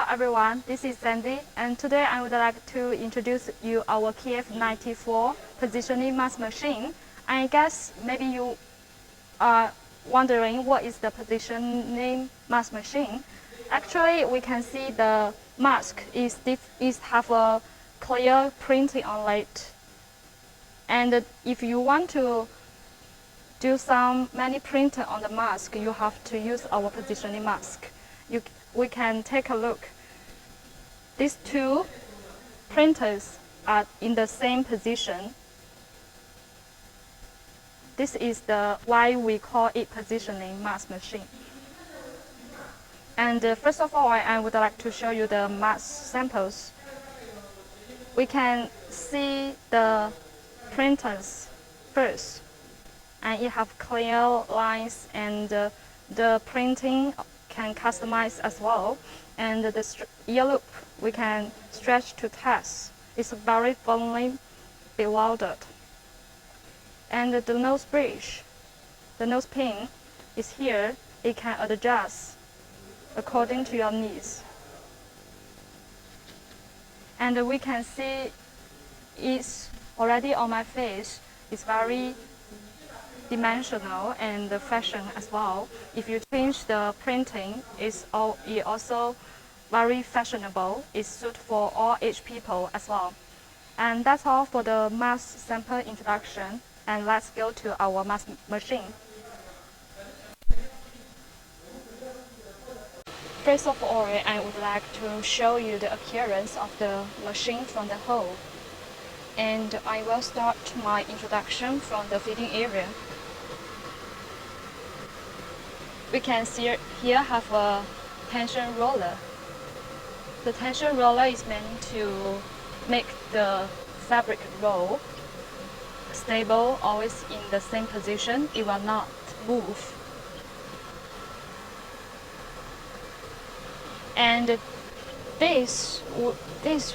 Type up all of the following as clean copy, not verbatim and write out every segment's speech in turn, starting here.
everyone, this is Sandy, and today I would like to introduce you our KF94 positioning mask machine. I guess maybe you are wondering what is the positioning mask machine. Actually, we can see the mask is have a clear printing on it. And if you want to do many printing on the mask, you have to use our positioning mask. We can take a look. These two printers are in the same position. This is why we call it positioning mask machine. And first of all, I would like to show you the mask samples. We can see the printers first, and it have clear lines, and the printing can customize as well. And the ear loop we can stretch to test. It's very firmly bewildered. And the nose bridge, the nose pin is here. It can adjust according to your needs. And we can see it's already on my face. It's very dimensional and fashion as well. If you change the printing, it also very fashionable. It's suited for all age people as well. And that's all for the mask sample introduction. And let's go to our mask machine. First of all, I would like to show you the appearance of the machine from the whole. And I will start my introduction from the fitting area. We can see here have a tension roller. The tension roller is meant to make the fabric roll stable, always in the same position. It will not move. And this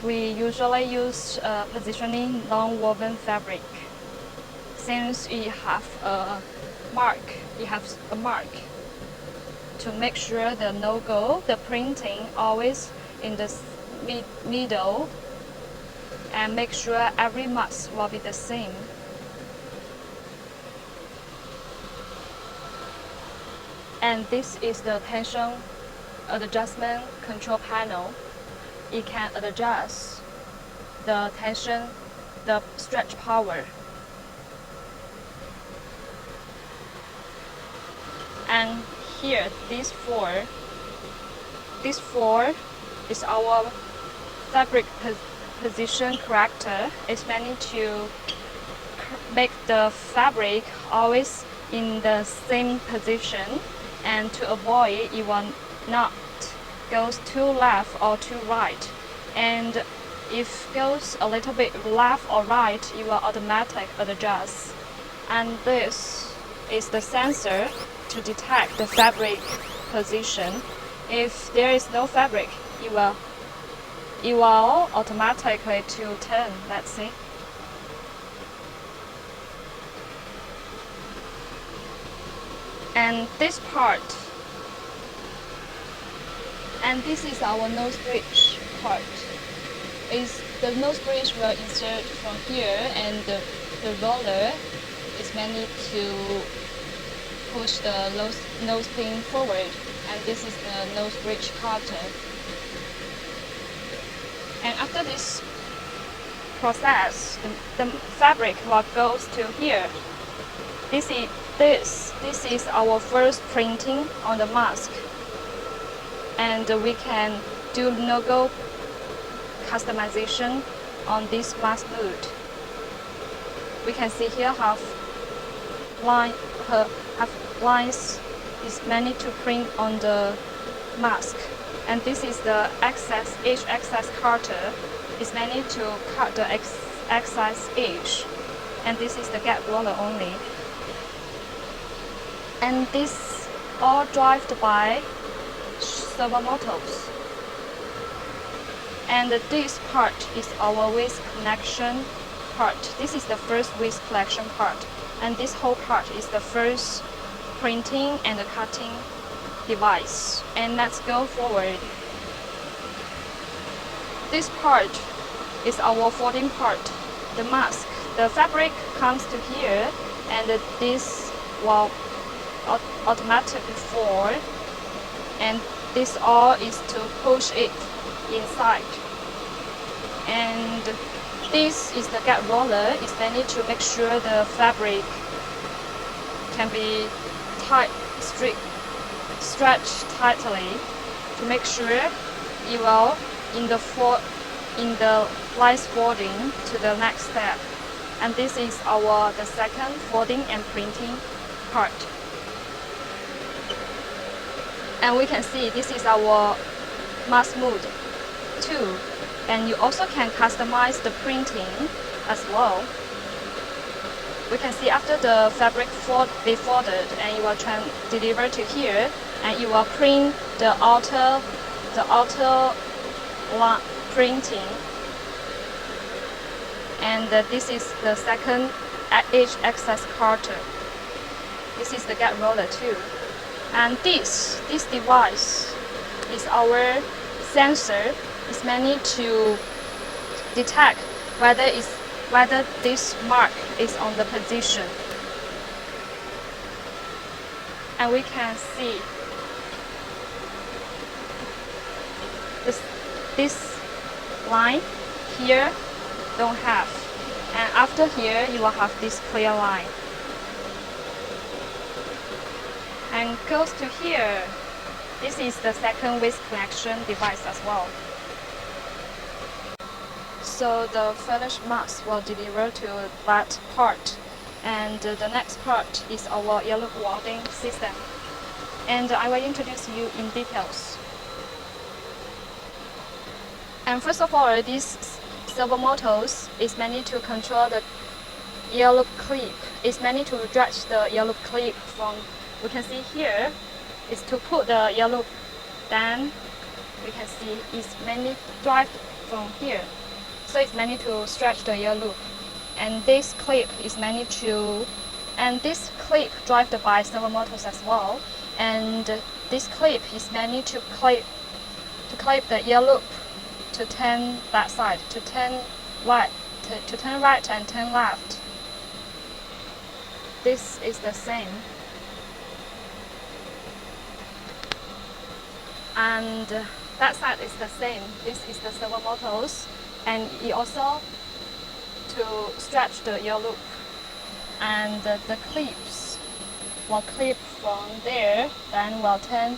we usually use positioning non-woven fabric, since it has a mark. It has a mark to make sure the no-go, the printing always in the middle, and make sure every mask will be the same. And this is the tension adjustment control panel. It can adjust the tension, the stretch power. And here, these four is our fabric position corrector. It's meant to make the fabric always in the same position, and to avoid it will not goes too left or too right. And if goes a little bit left or right, it will automatically adjust. And this is the sensor to detect the fabric position. If there is no fabric, it will automatically to turn. Let's see. And this part, and this is our nose bridge part. The nose bridge will insert from here, and the roller is meant to push the nose pin forward, and this is the nose bridge cutter. And after this process, the fabric will goes to here. This is our first printing on the mask, and we can do no-go customization on this mask mood. We can see here have lines is meant to print on the mask, and this is the edge access cutter. Is meant to cut the excess edge, and this is the gap roller only. And this all driven by servo motors. And this part is our waist connection part. This is the first waist collection part, and this whole part is the first printing and the cutting device. And let's go forward. this part is our folding part, the mask. The fabric comes to here, and this will automatically fold, and this all is to push it inside. And this is the gap roller. It's mainly to make sure the fabric can be stretched tightly, to make sure it will in the lines folding to the next step. And this is the second folding and printing part. And we can see this is our mask mood too. And you also can customize the printing as well. We can see after the fabric be folded, and you will deliver to here, and you will print the outer line printing. And this is the second edge access cutter. This is the gap roller too. And this device is our sensor. It's meant to detect whether this mark is on the position. And we can see this line here don't have, and after here you will have this clear line, and goes to here. This is the second width connection device as well. So the finished mask will deliver to that part, and the next part is our yellow welding system, and I will introduce you in details. And first of all, these servo motors is meant to control the yellow clip. It's meant to stretch the yellow clip from, we can see here, is to put the yellow down. We can see it's mainly drive from here. So it's meant to stretch the ear loop. And this clip is meant to, and this clip driven by servo motors as well. And this clip is meant to clip the ear loop to turn that side, to turn right and turn left. This is the same. And that side is the same. This is the servo motors, and it also to stretch the ear loop. And the clips will clip from there, then will turn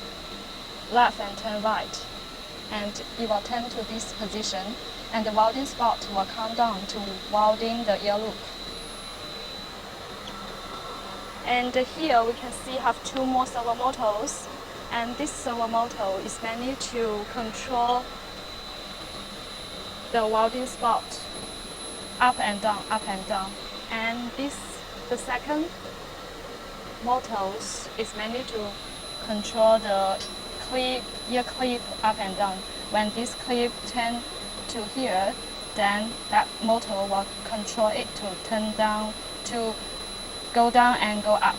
left and turn right. And it will turn to this position, and the welding spot will come down to welding the ear loop. And here we can see have two more servo motors, and this servo motor is meant to control the welding spot up and down, up and down. And the second motor is meant to control the ear clip up and down. When this clip turns to here, then that motor will control it to turn down, to go down and go up.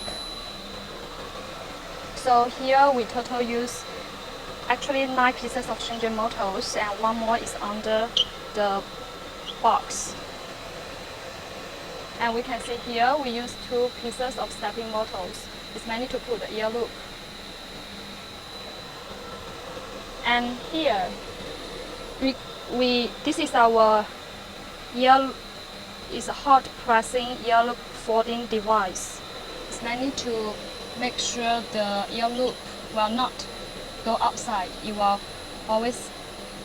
So here we total use actually 9 pieces of Shenzhen motors, and one more is under the box. And we can see here we use 2 pieces of stepping motors. It's meant to put the ear loop. And here this is our hot pressing ear loop folding device. It's meant to make sure the ear loop will not go outside. It will always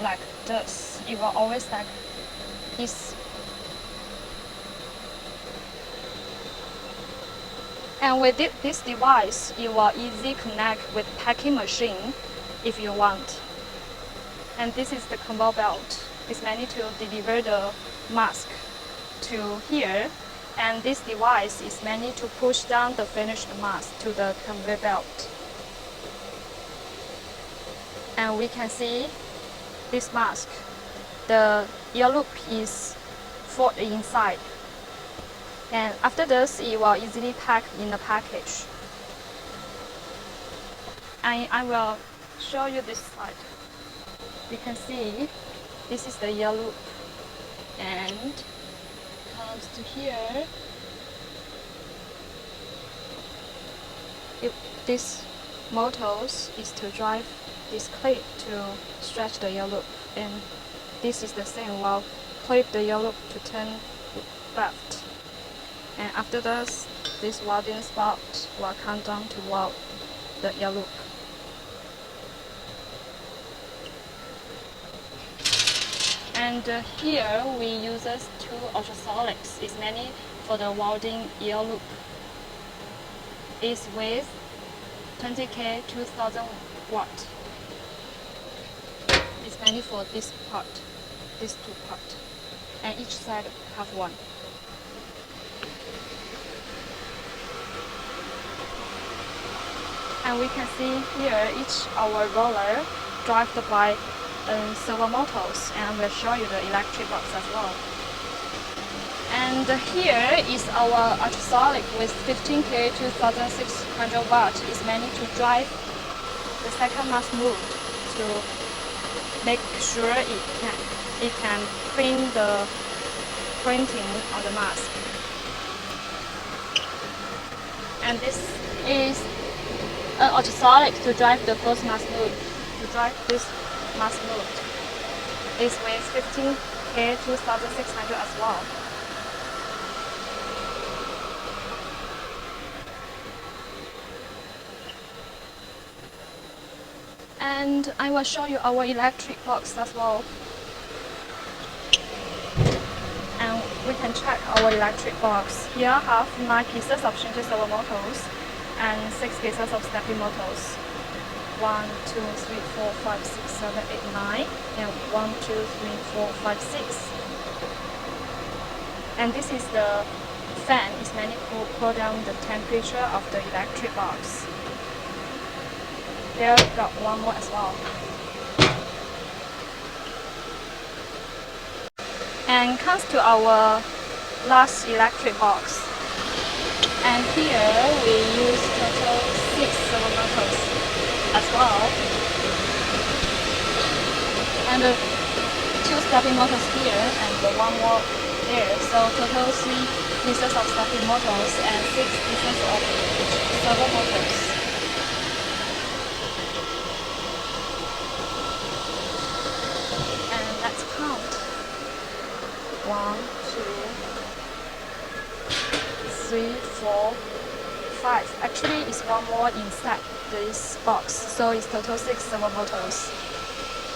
like this. It will always like this. And with this device, you will easily connect with packing machine if you want. And this is the conveyor belt. It's meant to deliver the mask to here. And this device is meant to push down the finished mask to the conveyor belt. And we can see this mask. The ear loop is folded inside. And after this, it will easily pack in the package. I will show you this side. You can see this is the ear loop, and comes to here. This motors is to drive this clip to stretch the ear loop, and this is the same. We'll clip the ear loop to turn left, and after this welding spot will come down to weld the ear loop. And here we use two ultrasonics. It's mainly for the welding ear loop. It's with 20K 2000 watt. It's mainly for this part, these two parts, and each side have one. And we can see here each our roller driven by servo motors, and we'll show you the electric box as well. And here is our ultrasonic with 15K 2600 watt. It's mainly to drive the second mask move to make sure it can print the printing on the mask. And this is an ultrasonic to drive the first mask move. To drive this mask mode is with 15K 2600 as well. And I will show you our electric box as well. And we can check our electric box. Here I have 9 pieces of shunted servo motors and 6 pieces of stepping motors. 1, 2, 3, 4, 5, 6, 7, 8, 9, and 1, 2, 3, 4, 5, 6. And this is the fan. It's mainly to cool down the temperature of the electric box. There got one more as well. And comes to our last electric box. And here we use total 6 servo motors as well, and 2 stepping motors here and one more there. So total 3 pieces of stepping motors and 6 pieces of servo motors. And let's count. 1, 2, 3, 4, 5. Actually, it's one more inside this box, so it's total 6 servo motors.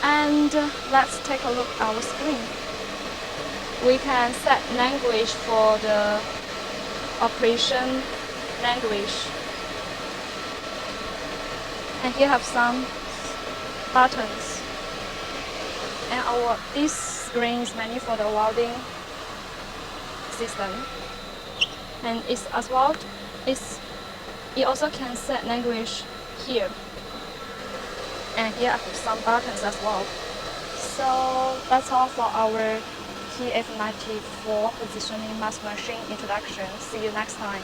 And let's take a look at our screen. We can set language for the operation language. And here have some buttons. And this screen is mainly for the welding system. And it also can set language here. And here I have some buttons as well. So that's all for our KF94 positioning mask machine introduction. See you next time.